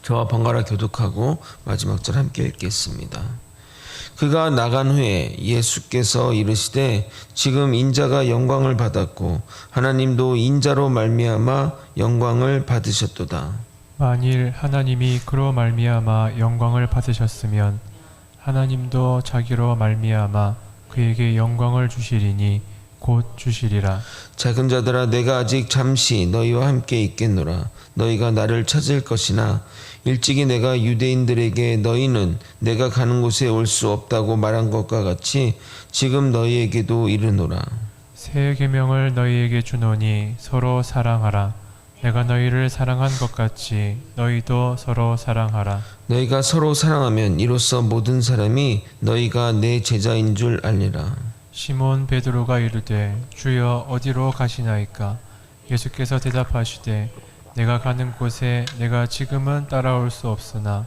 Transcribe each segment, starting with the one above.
저와 번갈아 교독하고 마지막 절 함께 읽겠습니다. 그가 나간 후에 예수께서 이르시되 지금 인자가 영광을 받았고 하나님도 인자로 말미암아 영광을 받으셨도다. 만일 하나님이 그로 말미암아 영광을 받으셨으면 하나님도 자기로 말미암아 그에게 영광을 주시리니 곧 주시리라. 작은 자들아 내가 아직 잠시 너희와 함께 있겠노라. 너희가 나를 찾을 것이나 일찍이 내가 유대인들에게 너희는 내가 가는 곳에 올 수 없다고 말한 것과 같이 지금 너희에게도 이르노라. 새 계명을 너희에게 주노니 서로 사랑하라. 내가 너희를 사랑한 것 같이 너희도 서로 사랑하라. 너희가 서로 사랑하면 이로써 모든 사람이 너희가 내 제자인 줄 알리라. 시몬 베드로가 이르되 주여 어디로 가시나이까? 예수께서 대답하시되 내가 가는 곳에 내가 지금은 따라올 수 없으나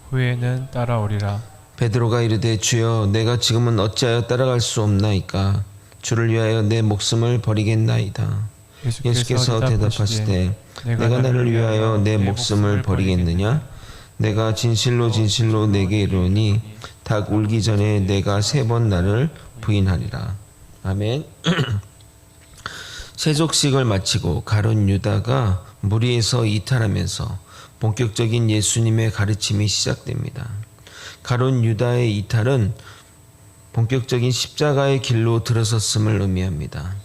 후에는 따라오리라. 베드로가 이르되 주여 내가 지금은 어찌하여 따라갈 수 없나이까? 주를 위하여 내 목숨을 버리겠나이다. 예수께서 대답하시되 내가 나를 위하여 내 목숨을 버리겠느냐? 내가 진실로 진실로 내게 이르노니 닭 울기 전에 내가 3번 나를 부인하리라. 아멘. 세족식을 마치고 가룟 유다가 무리에서 이탈하면서 본격적인 예수님의 가르침이 시작됩니다. 가룟 유다의 이탈은 본격적인 십자가의 길로 들어섰음을 의미합니다.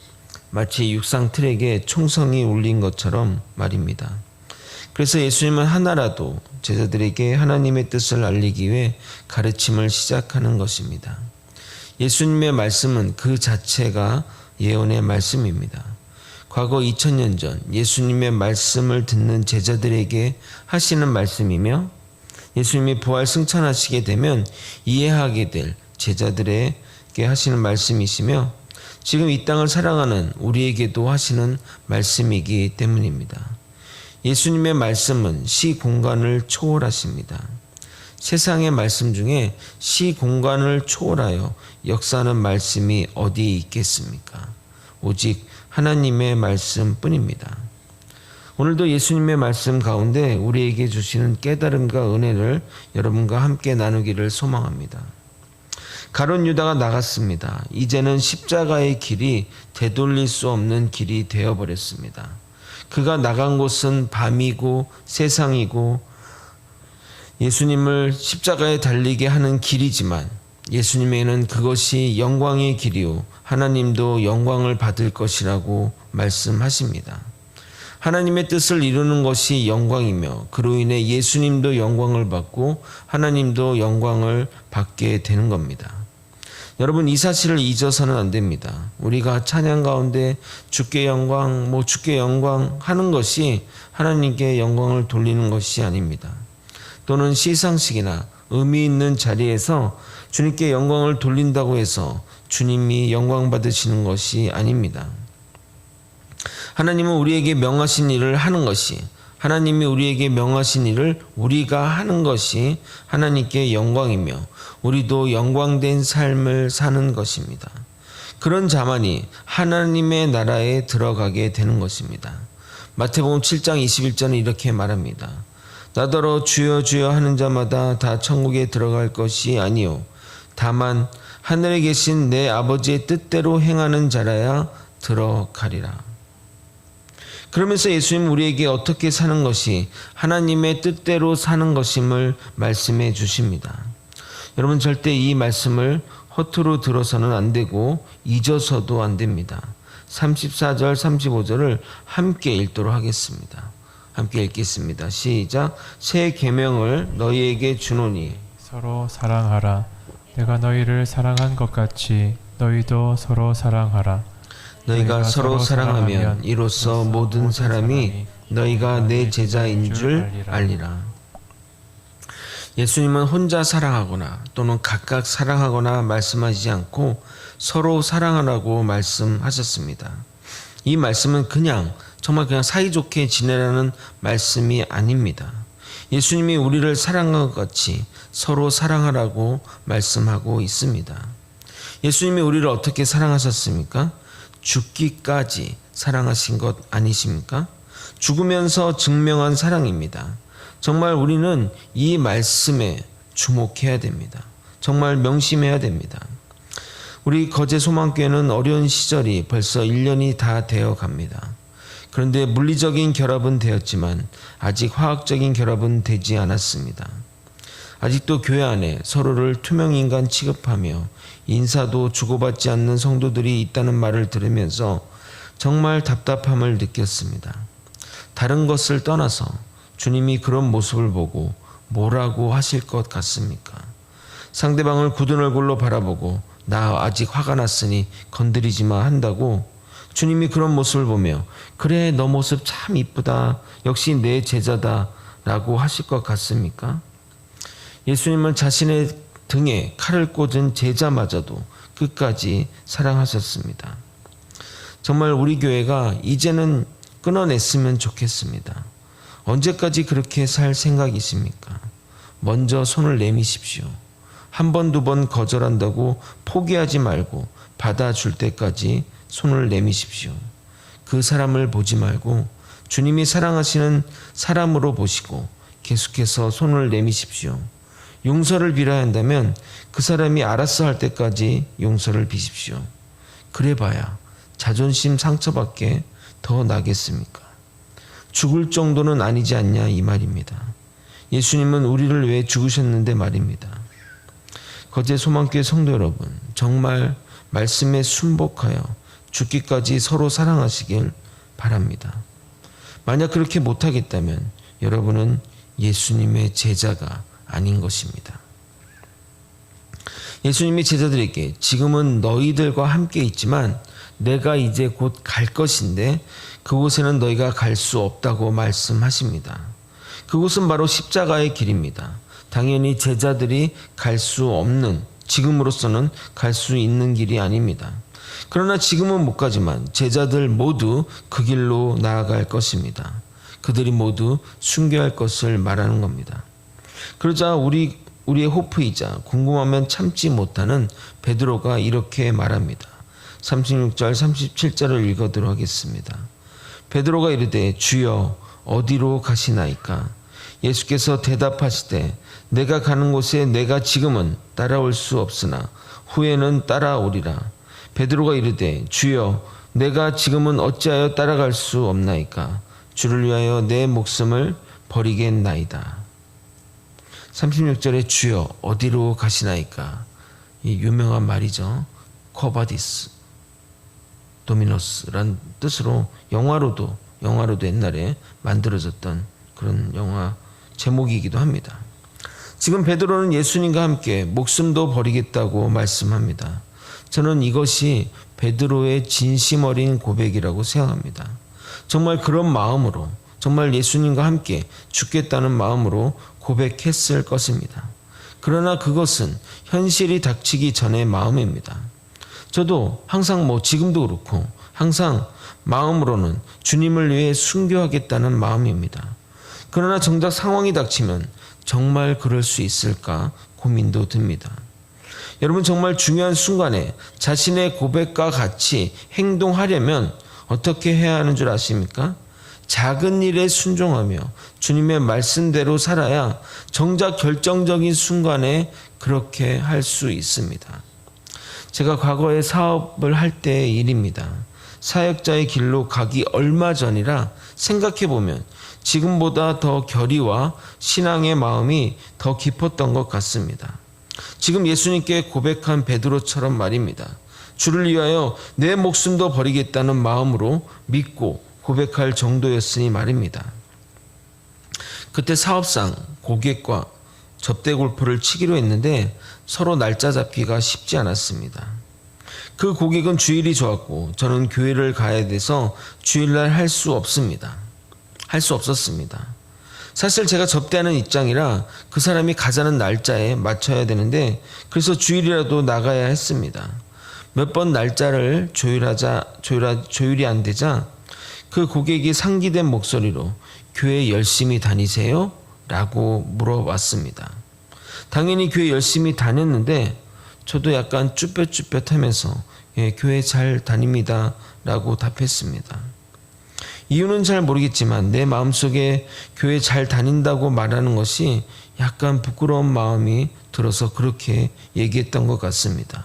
마치 육상 트랙에 총성이 울린 것처럼 말입니다. 그래서 예수님은 하나라도 제자들에게 하나님의 뜻을 알리기 위해 가르침을 시작하는 것입니다. 예수님의 말씀은 그 자체가 예언의 말씀입니다. 과거 2000년 전 예수님의 말씀을 듣는 제자들에게 하시는 말씀이며 예수님이 부활 승천하시게 되면 이해하게 될 제자들에게 하시는 말씀이시며 지금 이 땅을 사랑하는 우리에게도 하시는 말씀이기 때문입니다. 예수님의 말씀은 시 공간을 초월하십니다. 세상의 말씀 중에 시 공간을 초월하여 역사하는 말씀이 어디 있겠습니까? 오직 하나님의 말씀뿐입니다. 오늘도 예수님의 말씀 가운데 우리에게 주시는 깨달음과 은혜를 여러분과 함께 나누기를 소망합니다. 가룟 유다가 나갔습니다. 이제는 십자가의 길이 되돌릴 수 없는 길이 되어버렸습니다. 그가 나간 곳은 밤이고 세상이고 예수님을 십자가에 달리게 하는 길이지만 예수님에게는 그것이 영광의 길이요 하나님도 영광을 받을 것이라고 말씀하십니다. 하나님의 뜻을 이루는 것이 영광이며 그로 인해 예수님도 영광을 받고 하나님도 영광을 받게 되는 겁니다. 여러분 이 사실을 잊어서는 안 됩니다. 우리가 찬양 가운데 주께 영광, 주께 영광 하는 것이 하나님께 영광을 돌리는 것이 아닙니다. 또는 시상식이나 의미 있는 자리에서 주님께 영광을 돌린다고 해서 주님이 영광 받으시는 것이 아닙니다. 하나님은 우리에게 명하신 일을 하는 것이 하나님이 우리에게 명하신 일을 우리가 하는 것이 하나님께 영광이며 우리도 영광된 삶을 사는 것입니다. 그런 자만이 하나님의 나라에 들어가게 되는 것입니다. 마태복음 7장 21절은 이렇게 말합니다. 나더러 주여 주여 하는 자마다 다 천국에 들어갈 것이 아니요 다만 하늘에 계신 내 아버지의 뜻대로 행하는 자라야 들어가리라. 그러면서 예수님은 우리에게 어떻게 사는 것이 하나님의 뜻대로 사는 것임을 말씀해 주십니다. 여러분 절대 이 말씀을 허투루 들어서는 안 되고 잊어서도 안 됩니다. 34절 35절을 함께 읽도록 하겠습니다. 함께 읽겠습니다. 시작. 새 계명을 너희에게 주노니 서로 사랑하라. 내가 너희를 사랑한 것 같이 너희도 서로 사랑하라. 너희가 서로 사랑하면 이로써 모든 사람이 너희가 내 제자인 줄 알리라. 예수님은 혼자 사랑하거나 또는 각각 사랑하거나 말씀하시지 않고 서로 사랑하라고 말씀하셨습니다. 이 말씀은 정말 그냥 사이좋게 지내라는 말씀이 아닙니다. 예수님이 우리를 사랑한 것 같이 서로 사랑하라고 말씀하고 있습니다. 예수님이 우리를 어떻게 사랑하셨습니까? 죽기까지 사랑하신 것 아니십니까? 죽으면서 증명한 사랑입니다. 정말 우리는 이 말씀에 주목해야 됩니다. 정말 명심해야 됩니다. 우리 거제 소망교회는 어려운 시절이 벌써 1년이 다 되어 갑니다. 그런데 물리적인 결합은 되었지만 아직 화학적인 결합은 되지 않았습니다. 아직도 교회 안에 서로를 투명인간 취급하며 인사도 주고받지 않는 성도들이 있다는 말을 들으면서 정말 답답함을 느꼈습니다. 다른 것을 떠나서 주님이 그런 모습을 보고 뭐라고 하실 것 같습니까? 상대방을 굳은 얼굴로 바라보고 나 아직 화가 났으니 건드리지 마 한다고 주님이 그런 모습을 보며 그래 너 모습 참 이쁘다 역시 내 제자다 라고 하실 것 같습니까? 예수님은 자신의 등에 칼을 꽂은 제자마저도 끝까지 사랑하셨습니다. 정말 우리 교회가 이제는 끊어냈으면 좋겠습니다. 언제까지 그렇게 살 생각이십니까? 먼저 손을 내미십시오. 한 번, 두 번 거절한다고 포기하지 말고 받아줄 때까지 손을 내미십시오. 그 사람을 보지 말고 주님이 사랑하시는 사람으로 보시고 계속해서 손을 내미십시오. 용서를 빌어야 한다면 그 사람이 알았어 할 때까지 용서를 비십시오. 그래봐야 자존심 상처밖에 더 나겠습니까? 죽을 정도는 아니지 않냐 이 말입니다. 예수님은 우리를 위해 죽으셨는데 말입니다. 거제 소망교회 성도 여러분, 정말 말씀에 순복하여 죽기까지 서로 사랑하시길 바랍니다. 만약 그렇게 못하겠다면 여러분은 예수님의 제자가 아닌 것입니다. 예수님이 제자들에게 지금은 너희들과 함께 있지만 내가 이제 곧 갈 것인데 그곳에는 너희가 갈 수 없다고 말씀하십니다. 그곳은 바로 십자가의 길입니다. 당연히 제자들이 갈 수 없는, 지금으로서는 갈 수 있는 길이 아닙니다. 그러나 지금은 못 가지만 제자들 모두 그 길로 나아갈 것입니다. 그들이 모두 순교할 것을 말하는 겁니다. 그러자 우리의 호프이자 궁금하면 참지 못하는 베드로가 이렇게 말합니다. 36절 37절을 읽어드리도록 하겠습니다. 베드로가 이르되 주여 어디로 가시나이까? 예수께서 대답하시되 내가 가는 곳에 내가 지금은 따라올 수 없으나 후에는 따라오리라. 베드로가 이르되 주여 내가 지금은 어찌하여 따라갈 수 없나이까? 주를 위하여 내 목숨을 버리겠나이다. 36절에 주여 어디로 가시나이까? 이 유명한 말이죠. 코바디스 도미노스란 뜻으로 영화로도 옛날에 만들어졌던 그런 영화 제목이기도 합니다. 지금 베드로는 예수님과 함께 목숨도 버리겠다고 말씀합니다. 저는 이것이 베드로의 진심 어린 고백이라고 생각합니다. 정말 그런 마음으로, 정말 예수님과 함께 죽겠다는 마음으로 고백했을 것입니다. 그러나 그것은 현실이 닥치기 전의 마음입니다. 저도 항상 지금도 그렇고 항상 마음으로는 주님을 위해 순교하겠다는 마음입니다. 그러나 정작 상황이 닥치면 정말 그럴 수 있을까 고민도 듭니다. 여러분 정말 중요한 순간에 자신의 고백과 같이 행동하려면 어떻게 해야 하는 줄 아십니까? 작은 일에 순종하며 주님의 말씀대로 살아야 정작 결정적인 순간에 그렇게 할 수 있습니다. 제가 과거에 사업을 할 때의 일입니다. 사역자의 길로 가기 얼마 전이라 생각해보면 지금보다 더 결의와 신앙의 마음이 더 깊었던 것 같습니다. 지금 예수님께 고백한 베드로처럼 말입니다. 주를 위하여 내 목숨도 버리겠다는 마음으로 믿고 고백할 정도였으니 말입니다. 그때 사업상 고객과 접대 골프를 치기로 했는데 서로 날짜 잡기가 쉽지 않았습니다. 그 고객은 주일이 좋았고 저는 교회를 가야 돼서 주일날 할 수 없었습니다. 사실 제가 접대하는 입장이라 그 사람이 가자는 날짜에 맞춰야 되는데 그래서 주일이라도 나가야 했습니다. 몇 번 날짜를 조율이 안 되자 그 고객이 상기된 목소리로 교회 열심히 다니세요? 라고 물어봤습니다. 당연히 교회 열심히 다녔는데 저도 약간 쭈뼛쭈뼛하면서 예, 교회 잘 다닙니다 라고 답했습니다. 이유는 잘 모르겠지만 내 마음속에 교회 잘 다닌다고 말하는 것이 약간 부끄러운 마음이 들어서 그렇게 얘기했던 것 같습니다.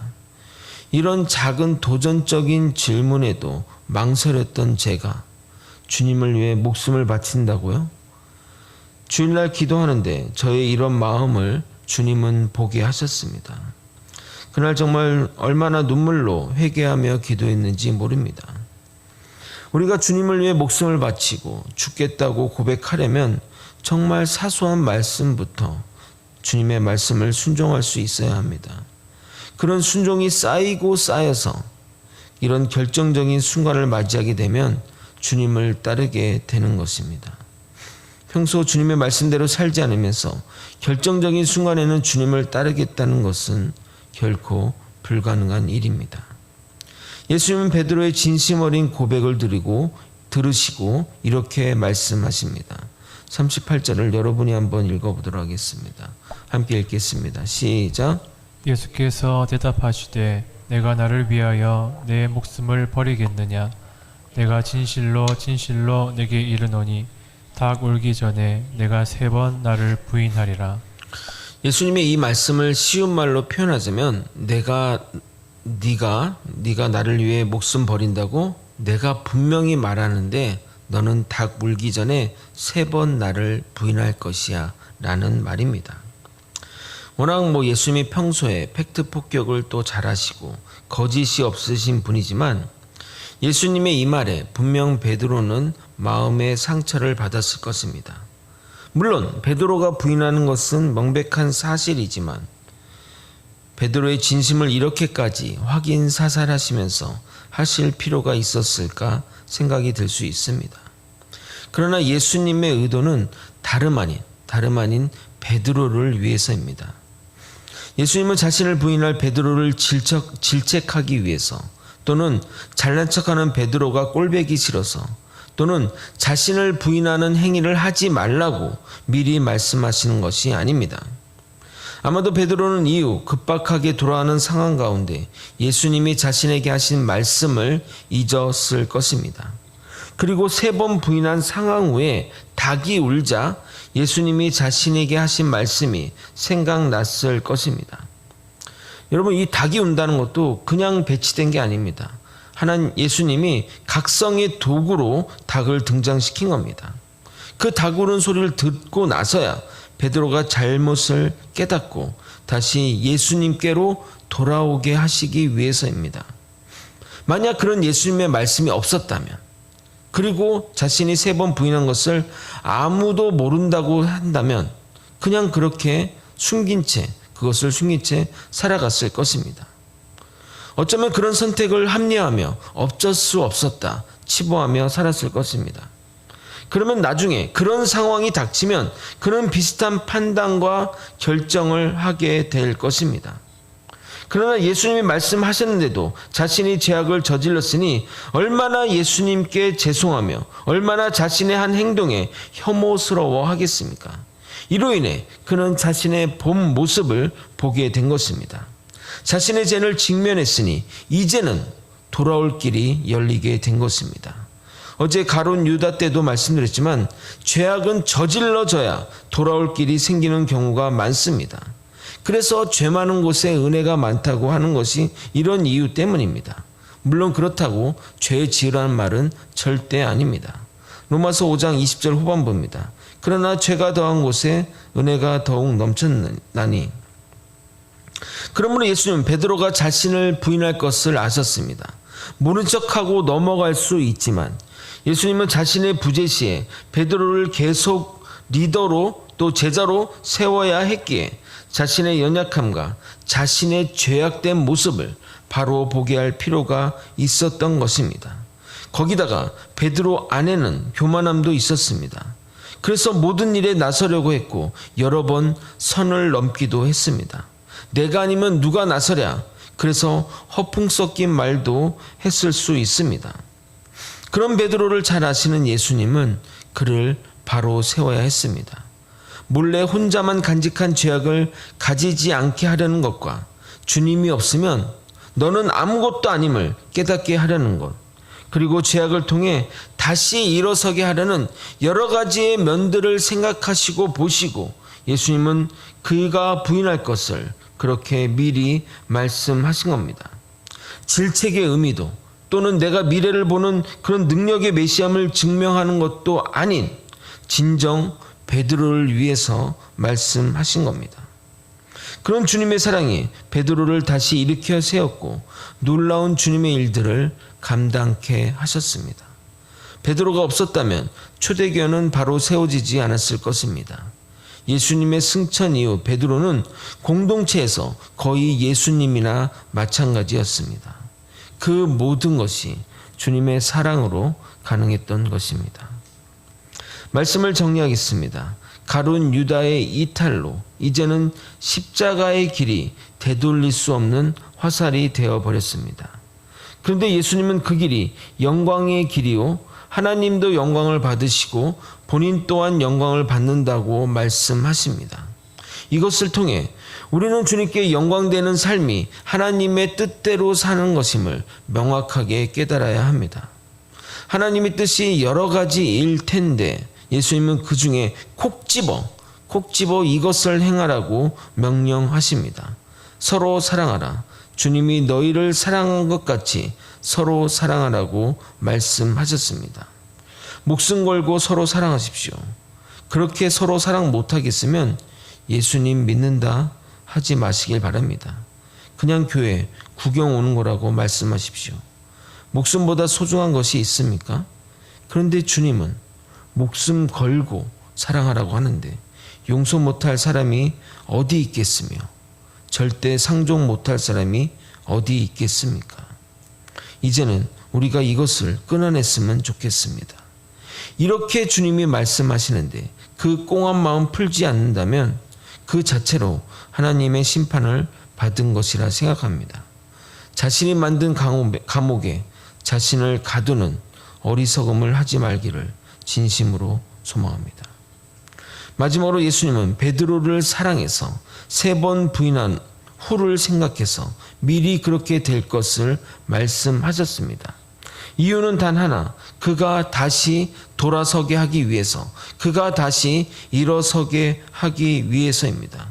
이런 작은 도전적인 질문에도 망설였던 제가 주님을 위해 목숨을 바친다고요? 주일날 기도하는데 저의 이런 마음을 주님은 보게 하셨습니다. 그날 정말 얼마나 눈물로 회개하며 기도했는지 모릅니다. 우리가 주님을 위해 목숨을 바치고 죽겠다고 고백하려면 정말 사소한 말씀부터 주님의 말씀을 순종할 수 있어야 합니다. 그런 순종이 쌓이고 쌓여서 이런 결정적인 순간을 맞이하게 되면 주님을 따르게 되는 것입니다. 평소 주님의 말씀대로 살지 않으면서 결정적인 순간에는 주님을 따르겠다는 것은 결코 불가능한 일입니다. 예수님은 베드로의 진심 어린 고백을 들으시고 이렇게 말씀하십니다. 38절을 여러분이 한번 읽어보도록 하겠습니다. 함께 읽겠습니다. 시작. 예수께서 대답하시되 내가 나를 위하여 내 목숨을 버리겠느냐? 내가 진실로 진실로 네게 이르노니 닭 울기 전에 내가 3번 나를 부인하리라. 예수님의 이 말씀을 쉬운 말로 표현하자면 네가 나를 위해 목숨 버린다고 내가 분명히 말하는데 너는 닭 물기 전에 3번 나를 부인할 것이야 라는 말입니다. 워낙 예수님이 평소에 팩트 폭격을 또 잘하시고 거짓이 없으신 분이지만 예수님의 이 말에 분명 베드로는 마음의 상처를 받았을 것입니다. 물론 베드로가 부인하는 것은 명백한 사실이지만 베드로의 진심을 이렇게까지 확인 사살하시면서 하실 필요가 있었을까 생각이 들 수 있습니다. 그러나 예수님의 의도는 다름 아닌 베드로를 위해서입니다. 예수님은 자신을 부인할 베드로를 질책하기 위해서 또는 잘난 척하는 베드로가 꼴보기 싫어서 또는 자신을 부인하는 행위를 하지 말라고 미리 말씀하시는 것이 아닙니다. 아마도 베드로는 이후 급박하게 돌아가는 상황 가운데 예수님이 자신에게 하신 말씀을 잊었을 것입니다. 그리고 3번 부인한 상황 후에 닭이 울자 예수님이 자신에게 하신 말씀이 생각났을 것입니다. 여러분, 이 닭이 운다는 것도 그냥 배치된 게 아닙니다. 예수님이 각성의 도구로 닭을 등장시킨 겁니다. 그 닭 우는 소리를 듣고 나서야 베드로가 잘못을 깨닫고 다시 예수님께로 돌아오게 하시기 위해서입니다. 만약 그런 예수님의 말씀이 없었다면, 그리고 자신이 3번 부인한 것을 아무도 모른다고 한다면 그냥 그렇게 그것을 숨긴 채 살아갔을 것입니다. 어쩌면 그런 선택을 합리화하며 어쩔 수 없었다 치부하며 살았을 것입니다. 그러면 나중에 그런 상황이 닥치면 그는 비슷한 판단과 결정을 하게 될 것입니다. 그러나 예수님이 말씀하셨는데도 자신이 죄악을 저질렀으니 얼마나 예수님께 죄송하며 얼마나 자신의 한 행동에 혐오스러워 하겠습니까? 이로 인해 그는 자신의 본 모습을 보게 된 것입니다. 자신의 죄를 직면했으니 이제는 돌아올 길이 열리게 된 것입니다. 어제 가룟 유다 때도 말씀드렸지만 죄악은 저질러져야 돌아올 길이 생기는 경우가 많습니다. 그래서 죄 많은 곳에 은혜가 많다고 하는 것이 이런 이유 때문입니다. 물론 그렇다고 죄 지으라는 말은 절대 아닙니다. 로마서 5장 20절 후반부입니다. 그러나 죄가 더한 곳에 은혜가 더욱 넘쳤나니. 그러므로 예수님은 베드로가 자신을 부인할 것을 아셨습니다. 모른 척하고 넘어갈 수 있지만 예수님은 자신의 부재시에 베드로를 계속 리더로 또 제자로 세워야 했기에 자신의 연약함과 자신의 죄악된 모습을 바로 보게 할 필요가 있었던 것입니다. 거기다가 베드로 안에는 교만함도 있었습니다. 그래서 모든 일에 나서려고 했고 여러 번 선을 넘기도 했습니다. 내가 아니면 누가 나서랴. 그래서 허풍 섞인 말도 했을 수 있습니다. 그런 베드로를 잘 아시는 예수님은 그를 바로 세워야 했습니다. 몰래 혼자만 간직한 죄악을 가지지 않게 하려는 것과 주님이 없으면 너는 아무것도 아님을 깨닫게 하려는 것, 그리고 죄악을 통해 다시 일어서게 하려는 여러 가지의 면들을 생각하시고 보시고 예수님은 그가 부인할 것을 그렇게 미리 말씀하신 겁니다. 질책의 의미도 또는 내가 미래를 보는 그런 능력의 메시함을 증명하는 것도 아닌 진정 베드로를 위해서 말씀하신 겁니다. 그런 주님의 사랑이 베드로를 다시 일으켜 세웠고 놀라운 주님의 일들을 감당케 하셨습니다. 베드로가 없었다면 초대교회는 바로 세워지지 않았을 것입니다. 예수님의 승천 이후 베드로는 공동체에서 거의 예수님이나 마찬가지였습니다. 그 모든 것이 주님의 사랑으로 가능했던 것입니다. 말씀을 정리하겠습니다. 가룟 유다의 이탈로 이제는 십자가의 길이 되돌릴 수 없는 화살이 되어버렸습니다. 그런데 예수님은 그 길이 영광의 길이요 하나님도 영광을 받으시고 본인 또한 영광을 받는다고 말씀하십니다. 이것을 통해 우리는 주님께 영광되는 삶이 하나님의 뜻대로 사는 것임을 명확하게 깨달아야 합니다. 하나님의 뜻이 여러 가지일 텐데 예수님은 그 중에 콕 집어 이것을 행하라고 명령하십니다. 서로 사랑하라. 주님이 너희를 사랑한 것 같이 서로 사랑하라고 말씀하셨습니다. 목숨 걸고 서로 사랑하십시오. 그렇게 서로 사랑 못하겠으면 예수님 믿는다 하지 마시길 바랍니다. 그냥 교회 구경 오는 거라고 말씀하십시오. 목숨보다 소중한 것이 있습니까? 그런데 주님은 목숨 걸고 사랑하라고 하는데 용서 못할 사람이 어디 있겠으며 절대 상종 못할 사람이 어디 있겠습니까? 이제는 우리가 이것을 끊어냈으면 좋겠습니다. 이렇게 주님이 말씀하시는데 그 꽁한 마음 풀지 않는다면 그 자체로 하나님의 심판을 받은 것이라 생각합니다. 자신이 만든 감옥에 자신을 가두는 어리석음을 하지 말기를 진심으로 소망합니다. 마지막으로 예수님은 베드로를 사랑해서 3번 부인한 후를 생각해서 미리 그렇게 될 것을 말씀하셨습니다. 이유는 단 하나, 그가 다시 돌아서게 하기 위해서, 그가 다시 일어서게 하기 위해서입니다.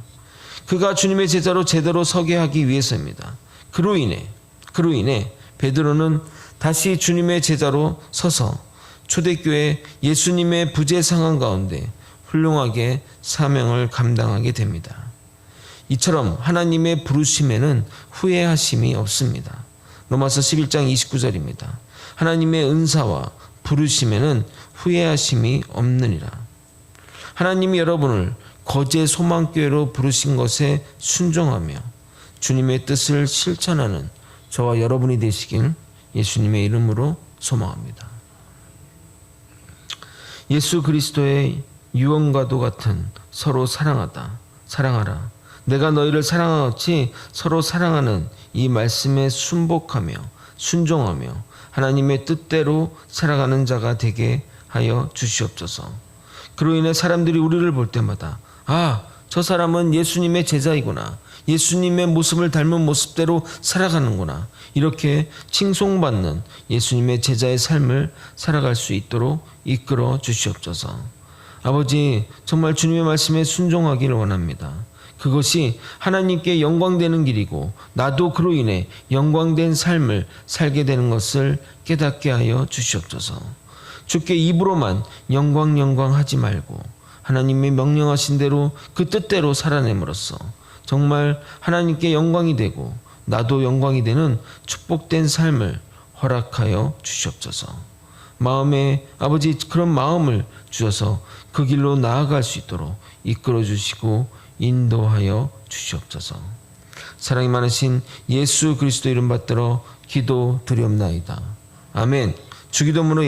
그가 주님의 제자로 제대로 서게 하기 위해서입니다. 그로 인해 베드로는 다시 주님의 제자로 서서 초대교회 예수님의 부재 상황 가운데 훌륭하게 사명을 감당하게 됩니다. 이처럼 하나님의 부르심에는 후회하심이 없습니다. 로마서 11장 29절입니다. 하나님의 은사와 부르심에는 후회하심이 없느니라. 하나님이 여러분을 거제 소망교회로 부르신 것에 순종하며 주님의 뜻을 실천하는 저와 여러분이 되시길 예수님의 이름으로 소망합니다. 예수 그리스도의 유언과도 같은 서로 사랑하라. 내가 너희를 사랑하같이 서로 사랑하는 이 말씀에 순복하며 순종하며 하나님의 뜻대로 살아가는 자가 되게 하여 주시옵소서. 그로 인해 사람들이 우리를 볼 때마다 저 사람은 예수님의 제자이구나. 예수님의 모습을 닮은 모습대로 살아가는구나. 이렇게 칭송받는 예수님의 제자의 삶을 살아갈 수 있도록 이끌어 주시옵소서. 아버지, 정말 주님의 말씀에 순종하기를 원합니다. 그것이 하나님께 영광되는 길이고 나도 그로 인해 영광된 삶을 살게 되는 것을 깨닫게 하여 주시옵소서. 주께 입으로만 영광 하지 말고 하나님의 명령하신 대로 그 뜻대로 살아냄으로써 정말 하나님께 영광이 되고 나도 영광이 되는 축복된 삶을 허락하여 주시옵소서. 마음에 아버지 그런 마음을 주셔서 그 길로 나아갈 수 있도록 이끌어 주시고 인도하여 주시옵소서. 사랑이 많으신 예수 그리스도 이름 받들어 기도드리옵나이다. 아멘. 주기도문으로